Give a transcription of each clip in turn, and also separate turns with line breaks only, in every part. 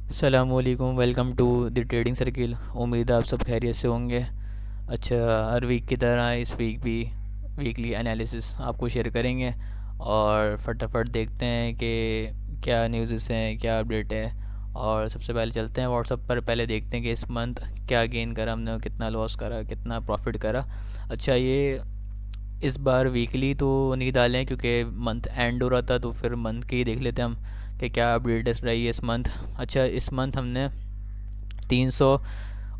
अस्सलामुअलैकुम, welcome to the trading circle. उम्मीद है आप सब खैरियत से होंगे। अच्छा, हर वीक की तरह इस वीक भी वीकली एनालिसिस आपको शेयर करेंगे और फटाफट देखते हैं कि क्या न्यूज़ हैं, क्या अपडेट है। और सबसे पहले चलते हैं व्हाट्सअप पर, पहले देखते हैं कि इस मंथ क्या गेन करा हमने, कितना लॉस करा, कितना प्रॉफिट करा। अच्छा, ये इस बार वीकली तो नहीं डालें क्योंकि मंथ एंड हो रहा था, तो फिर मंथ की ही देख लेते हैं हम कि क्या अपडेट रही है इस मंथ। अच्छा, इस मंथ हमने 300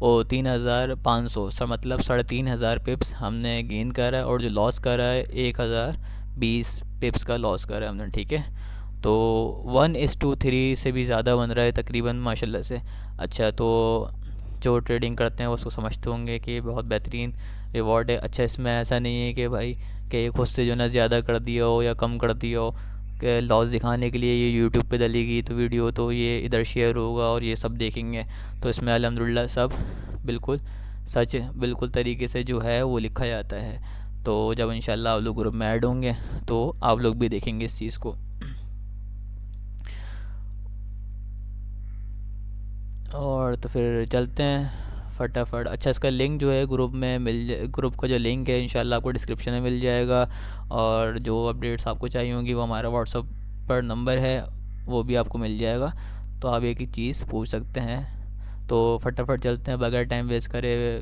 ओ 3500 सर, मतलब 3500 पिप्स हमने गेन करा है, और जो लॉस करा है 1020 पिप्स का लॉस करा है हमने। ठीक है, तो 1:3 से भी ज़्यादा बन रहा है तकरीबन, माशाल्लाह से। अच्छा, तो जो ट्रेडिंग करते हैं वो उसको समझते होंगे कि बहुत बेहतरीन रिवॉर्ड है। अच्छा, इसमें ऐसा नहीं है कि भाई कि खुद से जो ना ज़्यादा कर दिया हो या कम कर दिया हो, कि लॉस दिखाने के लिए ये यूट्यूब पे डलेगी तो वीडियो तो ये इधर शेयर होगा और ये सब देखेंगे। तो इसमें अल्हम्दुलिल्लाह सब बिल्कुल सच, बिल्कुल तरीके से जो है वो लिखा जाता है। तो जब इंशाल्लाह आप लोग ग्रुप में ऐड होंगे तो आप लोग भी देखेंगे इस चीज़ को। और तो फिर चलते हैं फटाफट। अच्छा, इसका लिंक जो है ग्रुप में ग्रुप का जो लिंक है इंशाल्लाह आपको डिस्क्रिप्शन में मिल जाएगा। और जो अपडेट्स आपको चाहिए होंगी वो हमारा व्हाट्सअप पर नंबर है, वो भी आपको मिल जाएगा। तो आप एक ही चीज़ पूछ सकते हैं। तो फटाफट चलते हैं बगैर टाइम वेस्ट करे,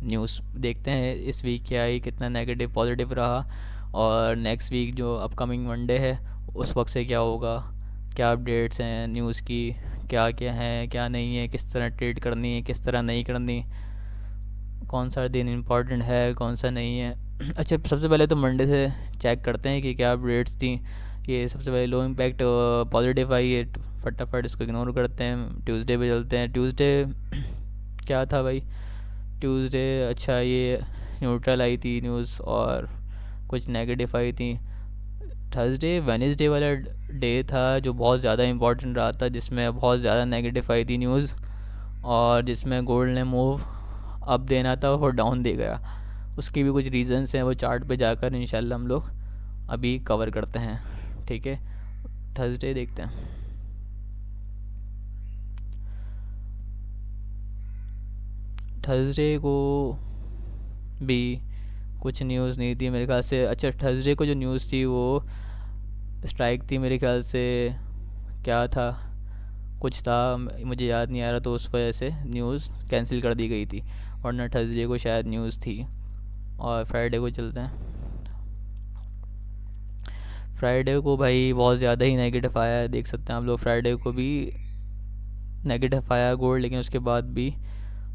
न्यूज़ देखते हैं इस वीक क्या आई, कितना नेगेटिव पॉजिटिव रहा, और नेक्स्ट वीक जो अपकमिंग मंडे है उस वक्त से क्या होगा, क्या अपडेट्स हैं न्यूज़ की, क्या क्या है क्या नहीं है, किस तरह ट्रेड करनी है किस तरह नहीं करनी, कौन सा दिन इम्पोर्टेंट है कौन सा नहीं है। अच्छा, सबसे पहले तो मंडे से चेक करते हैं कि क्या अपडेट्स थी। ये सबसे पहले लो इम्पैक्ट पॉजिटिव आई है, फटाफट इसको इग्नोर करते हैं। ट्यूसडे पे चलते हैं। ट्यूसडे क्या था भाई? ट्यूसडे, अच्छा, ये न्यूट्रल आई थी न्यूज़ और कुछ नेगेटिव आई थी। थर्सडे वेनेसडे वाला डे था जो बहुत ज़्यादा इंपॉर्टेंट रहा था, जिसमें बहुत ज़्यादा नेगेटिव आई थी न्यूज़, और जिसमें गोल्ड ने मूव अप देना था और डाउन दे गया। उसकी भी कुछ रीज़न्स हैं, वो चार्ट पे जाकर इंशाल्लाह हम लोग अभी कवर करते हैं। ठीक है, थर्सडे देखते हैं। थर्सडे को भी कुछ न्यूज़ नहीं थी मेरे ख्याल से। अच्छा, थर्सडे को जो न्यूज़ थी वो स्ट्राइक थी मेरे ख्याल से, क्या था, कुछ था, मुझे याद नहीं आ रहा, तो उस वजह से न्यूज़ कैंसिल कर दी गई थी, वरना थर्सडे को शायद न्यूज़ थी। और फ्राइडे को चलते हैं। फ्राइडे को भाई बहुत ज़्यादा ही नेगेटिव आया है, देख सकते हैं आप लोग, फ्राइडे को भी नेगेटिव आया गोल्ड, लेकिन उसके बाद भी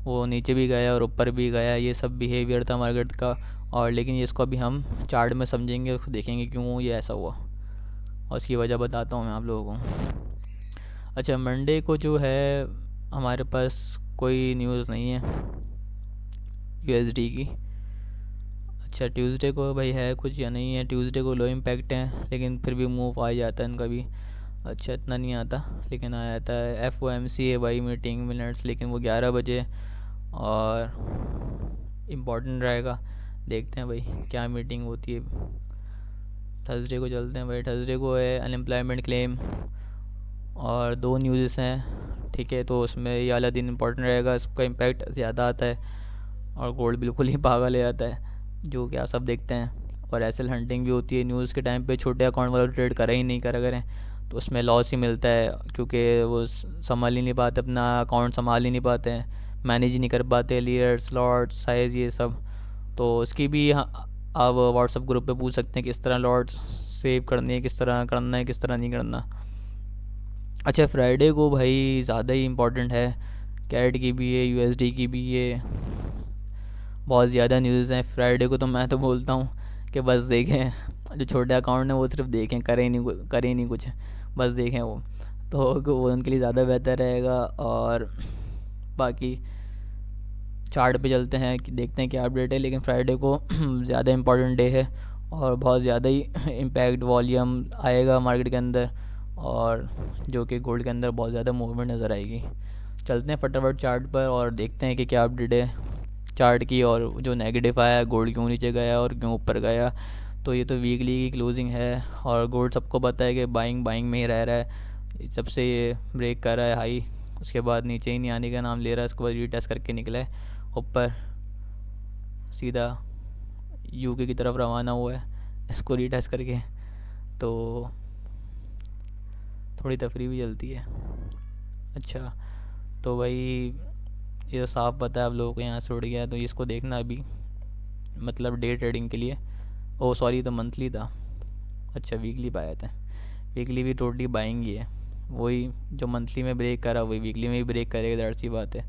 वो नीचे भी गया और ऊपर भी गया। ये सब बिहेवियर था मार्केट का। और लेकिन ये इसको अभी हम चार्ट में समझेंगे, उसको देखेंगे क्यों ये ऐसा हुआ, और उसकी वजह बताता हूँ मैं आप लोगों को। अच्छा, मंडे को जो है हमारे पास कोई न्यूज़ नहीं है यूएसडी की। अच्छा, ट्यूसडे को भाई है कुछ या नहीं है? ट्यूसडे को लो इम्पैक्ट है, लेकिन फिर भी मूव आ जाता है इनका भी। अच्छा, इतना नहीं आता लेकिन आ जाता है। एफ ओ एम सी है भाई, मीटिंग मिनट्स, लेकिन वो 11 बजे और इम्पोर्टेंट रहेगा। देखते हैं भाई क्या मीटिंग होती है। थर्सडे को चलते हैं भाई। थर्सडे को है अनएम्प्लॉयमेंट क्लेम, और दो न्यूज़ हैं। ठीक है, तो उसमें ये वाला दिन इंपॉर्टेंट रहेगा, इसका इम्पैक्ट ज़्यादा आता है, और गोल्ड बिल्कुल ही पागल हो जाता है, जो कि आप सब देखते हैं। और एसएल हंटिंग भी होती है न्यूज़ के टाइम पे, छोटे अकाउंट वाला ट्रेड करा ही नहीं करा करें तो उसमें लॉस ही मिलता है, क्योंकि वो संभाल ही नहीं पाते, अपना अकाउंट संभाल ही नहीं पाते हैं, मैनेज ही नहीं कर पाते, लीयर स्लॉट साइज़ ये सब। तो उसकी भी आप व्हाट्सअप ग्रुप पे पूछ सकते हैं किस तरह लॉट्स सेव करनी है, किस तरह करना है, किस तरह नहीं करना। अच्छा, फ्राइडे को भाई ज़्यादा ही इम्पोर्टेंट है, कैट की भी है, यूएसडी की भी है, बहुत ज़्यादा न्यूज़ हैं फ्राइडे को। तो मैं तो बोलता हूँ कि बस देखें, जो छोटे अकाउंट हैं वो सिर्फ देखें, करें ही नहीं कुछ, बस देखें वो उनके लिए ज़्यादा बेहतर रहेगा। और बाकी चार्ट पे चलते हैं कि देखते हैं क्या अपडेट है, लेकिन फ्राइडे को ज़्यादा इम्पोर्टेंट डे है, और बहुत ज़्यादा ही इम्पैक्ट वॉल्यूम आएगा मार्केट के अंदर, और जो कि गोल्ड के अंदर बहुत ज़्यादा मूवमेंट नज़र आएगी। चलते हैं फटाफट चार्ट पर और देखते हैं कि क्या अपडेट है चार्ट की, और जो नेगेटिव आया गोल्ड क्यों नीचे गया और क्यों ऊपर गया। तो ये तो वीकली की क्लोजिंग है, और गोल्ड सबको पता है कि बाइंग बाइंग में ही रह रहा है, जब से ये ब्रेक कर रहा है हाई, उसके बाद नीचे ही नहीं आने का नाम ले रहा है, उसके बाद रीटेस्ट करके निकला है ऊपर, सीधा यूके की तरफ रवाना हुआ है इसको रीटेस्ट करके। तो थोड़ी तफरी भी चलती है। अच्छा, तो भाई ये तो साफ पता है आप लोगों को यहाँ से उड़ गया, तो इसको देखना अभी, मतलब डे ट्रेडिंग के लिए। ओ सॉरी, तो मंथली था। अच्छा, वीकली पाया था। वीकली भी टोटली बाइंग ही है, वही जो मंथली में ब्रेक करा वही वीकली में भी ब्रेक करेगा, दैट सी बात है।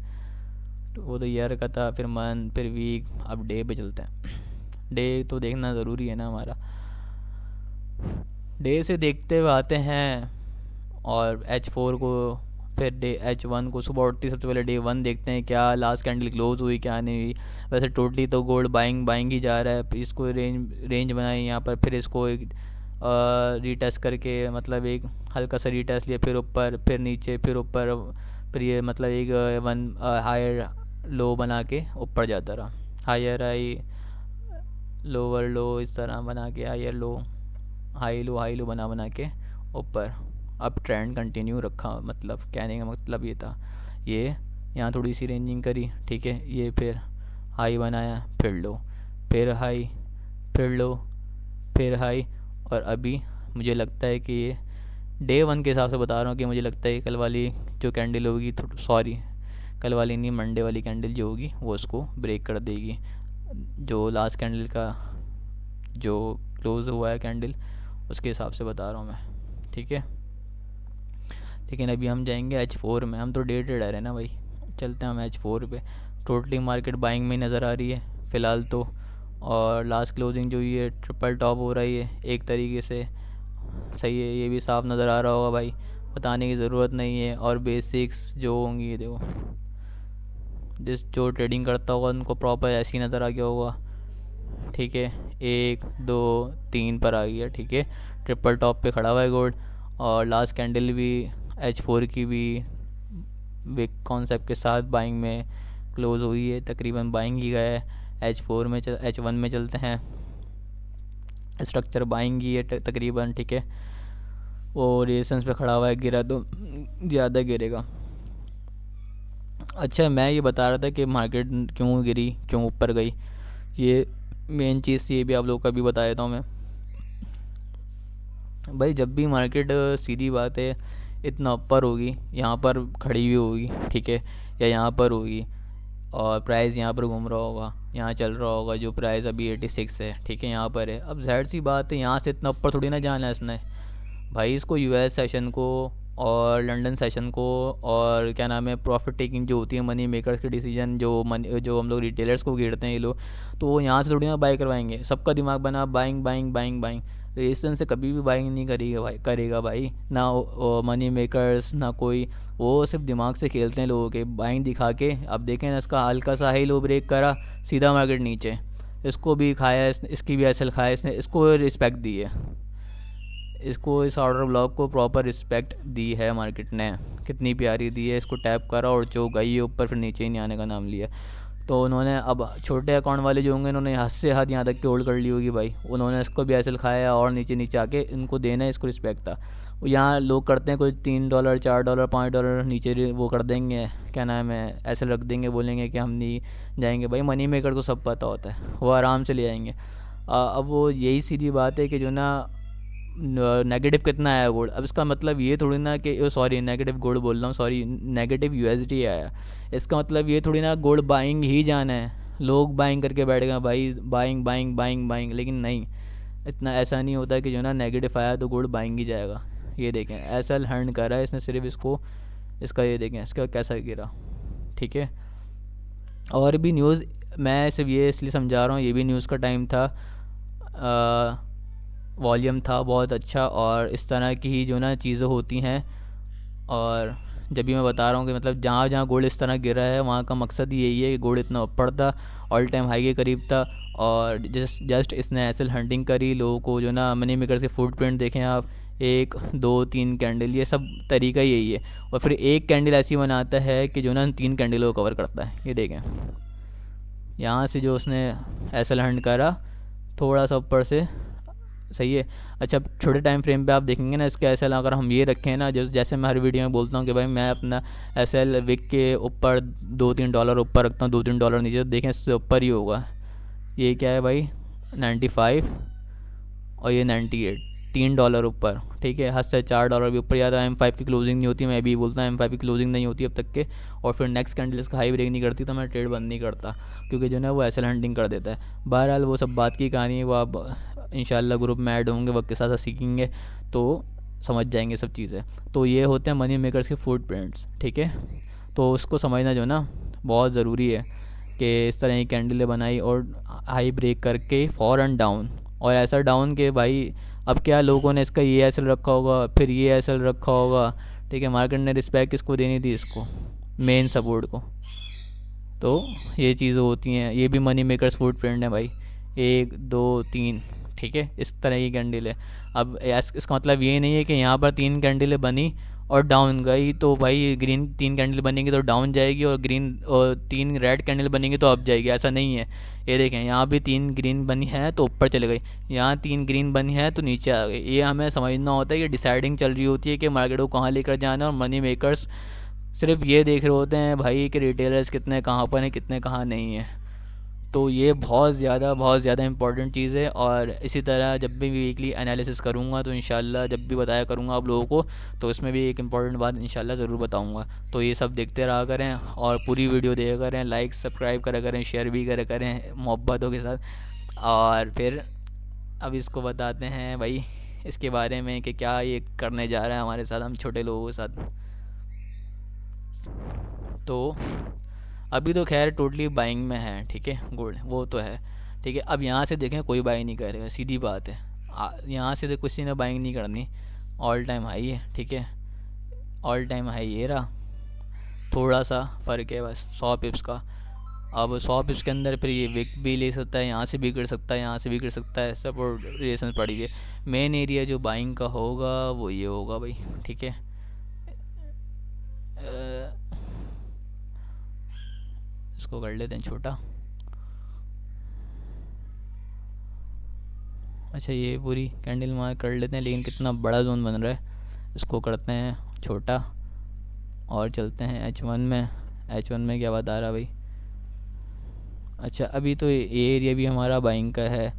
तो वो तो ईयर का था, फिर मंथ, फिर वीक, अब डे पे चलते हैं। डे तो देखना ज़रूरी है ना हमारा। डे से देखते हुए आते हैं, और H4 को, फिर डे H1 को। सुबह उठते ही सबसे पहले डे 1 देखते हैं क्या लास्ट कैंडल क्लोज हुई क्या नहीं हुई। वैसे टोटली तो गोल्ड बाइंग बाइंग ही जा रहा है। फिर इसको रेंज बनाई यहाँ पर, फिर इसको एक रीटेस्ट करके, मतलब एक हल्का सा रीटेस्ट लिया, फिर ऊपर, फिर नीचे, फिर ऊपर, फिर ये मतलब एक वन हायर लो बना के ऊपर जाता रहा। हायर हाई, लोअर लो, इस तरह बना के हायर लो, हाई लो बना बना के ऊपर अब ट्रेंड कंटिन्यू रखा। मतलब कहने का मतलब ये था, ये यहाँ थोड़ी सी रेंजिंग करी, ठीक है, ये फिर हाई बनाया, फिर लो, फिर हाई, फिर लो, फिर हाई। और अभी मुझे लगता है कि ये डे 1 के हिसाब से बता रहा हूँ कि मुझे लगता है कल वाली जो कैंडल होगी, सॉरी कल वाली नहीं, मंडे वाली कैंडल जो होगी वो उसको ब्रेक कर देगी। जो लास्ट कैंडल का जो क्लोज हुआ है कैंडल, उसके हिसाब से बता रहा हूँ मैं, ठीक है। लेकिन अभी हम जाएंगे H4 में, हम तो डे ट्रेडर है ना भाई। चलते हैं हम H4 पे। टोटली मार्केट बाइंग में नज़र आ रही है फ़िलहाल तो। और लास्ट क्लोजिंग जो ये ट्रिपल टॉप हो रही है एक तरीके से, सही है, ये भी साफ नज़र आ रहा होगा भाई, बताने की ज़रूरत नहीं है। और बेसिक्स जो होंगी, ये देखो, जिस जो ट्रेडिंग करता होगा उनको प्रॉपर ऐसे ही नज़र आ गया होगा, ठीक है। 1 2 3 पर आ गया, ठीक है। ट्रिपल टॉप पे खड़ा हुआ है गोल्ड। और लास्ट कैंडल भी H4 की भी बिग कॉन्सेप्ट के साथ बाइंग में क्लोज हुई है, तकरीबन बाइंग ही गया है। H1 में चलते हैं। स्ट्रक्चर बाइंग ही है तकरीबन, ठीक है। वो रेसेंस पे खड़ा हुआ है, गिरा तो ज़्यादा गिरेगा। अच्छा, मैं ये बता रहा था कि मार्केट क्यों गिरी, क्यों ऊपर गई, ये मेन चीज़ ये भी आप लोगों का भी बता देता हूँ मैं। भाई जब भी मार्केट, सीधी बात है, इतना ऊपर होगी, यहाँ पर खड़ी हुई होगी, ठीक है, या यहाँ पर होगी, और प्राइस यहाँ पर घूम रहा होगा, यहाँ चल रहा होगा, जो प्राइस अभी 86 है, ठीक है, यहाँ पर है। अब जाहिर सी बात है, यहाँ से इतना ऊपर थोड़ी ना जाना है इसने भाई। इसको US सेशन को और लंदन सेशन को, और क्या नाम है, प्रॉफिट टेकिंग जो होती है, मनी मेकर्स के डिसीजन, जो मनी जो हम लोग रिटेलर्स को गिरते हैं ये लोग, तो वो यहाँ से थोड़ी ना बाई करवाएंगे। सबका दिमाग बना buying buying buying buying. Resistance से कभी भी बाइंग नहीं करेगा भाई ना, मनी मेकर्स ना कोई। वो सिर्फ दिमाग से खेलते हैं लोगों के, बाइंग दिखा के। अब देखें ना, इसका हल्का सा हाई लो ब्रेक करा, सीधा मार्केट नीचे। इसको भी खाया इसने, इसकी भी एसएल खाया इसने, इसको रिस्पेक्ट दी है, इसको इस ऑर्डर ब्लॉक को प्रॉपर रिस्पेक्ट दी है मार्केट ने। कितनी प्यारी दी है, इसको टैप करा और जो गई है ऊपर, फिर नीचे ही नहीं आने का नाम लिया। तो उन्होंने अब छोटे अकाउंट वाले जो होंगे, उन्होंने हद से हद यहाँ तक की होल्ड कर ली होगी भाई। उन्होंने इसको भी ऐसे खाया, और नीचे नीचे आके इनको देना है, इसको रिस्पेक्ट था। वो यहाँ लोग करते हैं, कोई $3 $4 $5 नीचे वो कर देंगे, क्या नाम है, ऐसे रख देंगे, बोलेंगे कि हम नहीं जाएंगे। भाई मनी मेकर को सब पता होता है, वो आराम से ले आएंगे। अब वो यही सीधी बात है कि जो ना नेगेटिव कितना आया गोल्ड। अब इसका मतलब ये थोड़ी ना कि, सॉरी नेगेटिव गोल्ड बोल रहा हूँ, सॉरी नेगेटिव USD आया। इसका मतलब ये थोड़ी ना गोल्ड बाइंग ही जाना है। लोग बाइंग करके बैठ गए भाई, बाइंग बाइंग बाइंग बाइंग, लेकिन नहीं, इतना ऐसा नहीं होता कि जो ना नेगेटिव आया तो गोल्ड बाइंग ही जाएगा। ये देखें, ऐसा हर्न कर रहा है इसने सिर्फ इसको, इसका ये देखें इसका कैसा गिरा, ठीक है। और भी न्यूज़, मैं सिर्फ ये इसलिए समझा रहा हूँ, ये भी न्यूज़ का टाइम था, वॉल्यूम था बहुत अच्छा। और इस तरह की ही जो ना चीज़ें होती हैं। और जब भी मैं बता रहा हूँ कि मतलब जहाँ जहाँ गोल्ड इस तरह गिरा है, वहाँ का मकसद ही यही है कि गोल्ड इतना ऊपर था, ऑल टाइम हाई के करीब था, और जस्ट इसने एसएल हंटिंग करी लोगों को। जो ना मनी मेकर्स के फुटप्रिंट देखें आप, 1 2 3 कैंडल, ये सब तरीका यही है। और फिर एक कैंडल ऐसी बनाता है कि जो ना 3 कैंडलों को कवर करता है। ये देखें, यहाँ से जो उसने एसएल हंट करा, थोड़ा सा ऊपर से सही है। अच्छा, अब छोटे टाइम फ्रेम पे आप देखेंगे ना इसके एस एल, अगर हम ये रखें ना, जैसे मैं हर वीडियो में बोलता हूँ कि भाई मैं अपना एस एल विक के ऊपर $2-3 ऊपर रखता हूँ, $2-3 नीचे, तो देखें इससे ऊपर ही होगा। ये क्या है भाई, 95, और ये 98, $3 ऊपर, ठीक है। हद से $4 भी ऊपर। या तो M5 की क्लोजिंग नहीं होती, मैं भी बोलता हूँ M5 की क्लोजिंग नहीं होती अब तक के, और फिर नेक्स्ट कैंडल इसका हाई ब्रेक नहीं करती तो मैं ट्रेड बंद नहीं करता, क्योंकि जो है वो एस एल हंटिंग कर देता है। बहरहाल वो सब बात की कहानी है, वो आप इंशाल्लाह ग्रुप में ऐड होंगे, वक्त के साथ साथ सीखेंगे तो समझ जाएंगे सब चीज़ें। तो ये होते हैं मनी मेकर्स के फुट प्रिंट्स, ठीक है। तो उसको समझना जो है ना बहुत ज़रूरी है, कि इस तरह की कैंडलें बनाई और हाई ब्रेक करके फ़ौरन डाउन, और ऐसा डाउन के भाई अब क्या, लोगों ने इसका ये एस एल रखा होगा, फिर ये एस एल रखा होगा, ठीक है। मार्केट ने रिस्पेक्ट किसको देनी थी, इसको, मेन सपोर्ट को। तो ये चीज़ें होती हैं, ये भी मनी मेकर्स फुटप्रिंट है भाई, 1 2 3, ठीक है। इस तरह की कैंडल है। अब इसका मतलब ये नहीं है कि यहाँ पर 3 कैंडलें बनी और डाउन गई तो भाई ग्रीन, 3 कैंडल बनेंगी तो डाउन जाएगी, और ग्रीन और 3 रेड कैंडल बनेंगी तो अप जाएगी, ऐसा नहीं है। ये देखें, यहाँ भी 3 ग्रीन बनी है तो ऊपर चले गई, यहाँ 3 ग्रीन बनी है तो नीचे आ गई। ये हमें समझना होता है कि डिसाइडिंग चल रही होती है कि मार्केट को कहाँ लेकर जाना है, और मनी मेकर्स सिर्फ ये देख रहे होते हैं भाई कि रिटेलर्स कितने कहाँ पर हैं, कितने कहाँ नहीं हैं। तो ये बहुत ज़्यादा इंपॉर्टेंट चीज़ है। और इसी तरह जब भी वीकली एनालिसिस करूँगा तो इंशाल्लाह जब भी बताया करूँगा आप लोगों को, तो इसमें भी एक इम्पॉर्टेंट बात इंशाल्लाह ज़रूर बताऊँगा। तो ये सब देखते रहा करें और पूरी वीडियो देखा करें, लाइक सब्सक्राइब करा करें, शेयर भी करा करें मोहब्बतों के साथ। और फिर अब इसको बताते हैं भाई इसके बारे में कि क्या ये करने जा रहा है हमारे साथ, हम छोटे लोगों के साथ। तो अभी तो खैर टोटली बाइंग में है, ठीक है, गोल्ड वो तो है, ठीक है। अब यहाँ से देखें कोई बाइंग नहीं करेगा, सीधी बात है। यहाँ से तो किसी ने बाइंग नहीं करनी। ऑल टाइम हाई है, ठीक है, ऑल टाइम हाई ये रहा। थोड़ा सा फ़र्क है बस 100 पिप्स का। अब 100 पिप्स के अंदर फिर ये विक भी ले सकता है, यहाँ से भी गिर सकता है, यहाँ से भी गिर सकता है, सपोर्ट रिलेशन पड़ी है। मेन एरिया जो बाइंग का होगा वो ये होगा भाई, ठीक है। इसको कर लेते हैं छोटा। अच्छा, ये पूरी कैंडल मार्क कर लेते हैं, लेकिन कितना बड़ा जोन बन रहा है, इसको करते हैं छोटा और चलते हैं H1 में। H1 में क्या बता रहा भाई, अच्छा अभी तो ये एरिया भी हमारा बाइंग का है,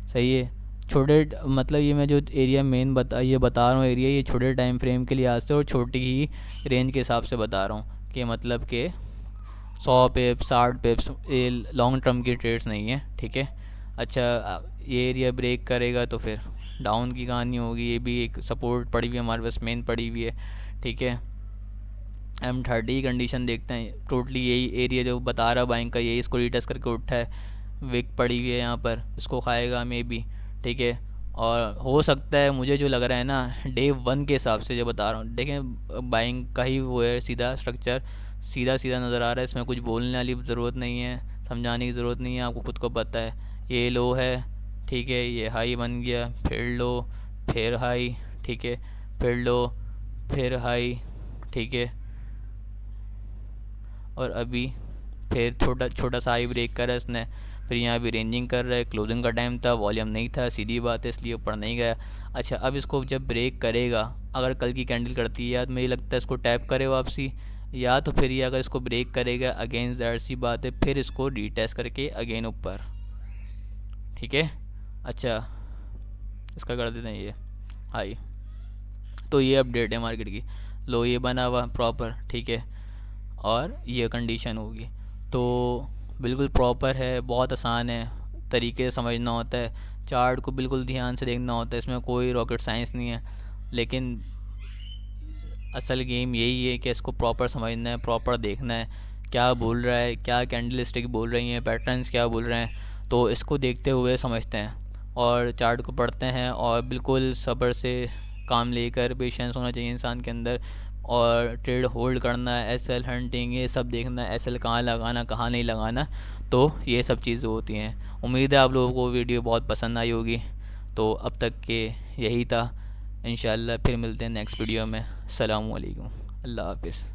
सही है। छोटे मतलब ये मैं जो एरिया मेन ये बता रहा हूँ एरिया, ये छोटे टाइम फ्रेम के लिहाज से और छोटी ही रेंज के हिसाब से बता रहा हूँ, कि मतलब कि 100 पिप्स 60 पिप्स, ये लॉन्ग टर्म की ट्रेड्स नहीं है, ठीक है। अच्छा, ये एरिया ब्रेक करेगा तो फिर डाउन की कहानी होगी। ये भी एक सपोर्ट पड़ी हुई है हमारे पास, मेन पड़ी हुई है, ठीक है। M30 की कंडीशन देखते हैं, टोटली यही एरिया जो बता रहा बैंक का, यही इसको रिटेस्ट करके उठा है। विक पड़ी हुई है यहाँ पर, इसको खाएगा मे बी, ठीक है। और हो सकता है, मुझे जो लग रहा है ना डे 1 के हिसाब से जो बता रहा हूँ, देखें बाइंग का ही वो है, सीधा स्ट्रक्चर, सीधा सीधा नज़र आ रहा है, इसमें कुछ बोलने वाली ज़रूरत नहीं है, समझाने की ज़रूरत नहीं है, आपको खुद को पता है। ये लो है, ठीक है, ये हाई बन गया, फिर लो, फिर हाई, ठीक है, फिर लो, फिर हाई, ठीक है। और अभी फिर छोटा छोटा सा हाई ब्रेक करा इसने, फिर यहाँ भी रेंजिंग कर रहा है। क्लोजिंग का टाइम था, वॉल्यूम नहीं था, सीधी बात है, इसलिए ऊपर नहीं गया। अच्छा, अब इसको जब ब्रेक करेगा, अगर कल की कैंडल करती है, या तो मुझे लगता है इसको टैप करे वापसी, या तो फिर ये अगर इसको ब्रेक करेगा अगेंस्ट दैट सी बात है, फिर इसको रीटेस्ट करके अगेन ऊपर, ठीक है। अच्छा, इसका कर देते हैं ये हाई। तो ये अपडेट है मार्केट की। लो ये बना हुआ प्रॉपर, ठीक है, और ये कंडीशन होगी। तो बिल्कुल प्रॉपर है, बहुत आसान है, तरीके से समझना होता है, चार्ट को बिल्कुल ध्यान से देखना होता है, इसमें कोई रॉकेट साइंस नहीं है। लेकिन असल गेम यही है कि इसको प्रॉपर समझना है, प्रॉपर देखना है, क्या बोल रहा है, क्या कैंडल स्टिक बोल रही हैं, पैटर्न्स क्या बोल रहे हैं, तो इसको देखते हुए समझते हैं और चार्ट को पढ़ते हैं। और बिल्कुल सब्र से काम लेकर पेशेंस होना चाहिए इंसान के अंदर, और ट्रेड होल्ड करना है, एस एल हंटिंग ये सब देखना है, एस एल कहाँ लगाना कहाँ नहीं लगाना, तो ये सब चीज़ें होती हैं। उम्मीद है आप लोगों को वीडियो बहुत पसंद आई होगी। तो अब तक के यही था, इंशाल्लाह फिर मिलते हैं नेक्स्ट वीडियो में। अस्सलामु अलैकुम, अल्लाह हाफ़िज़।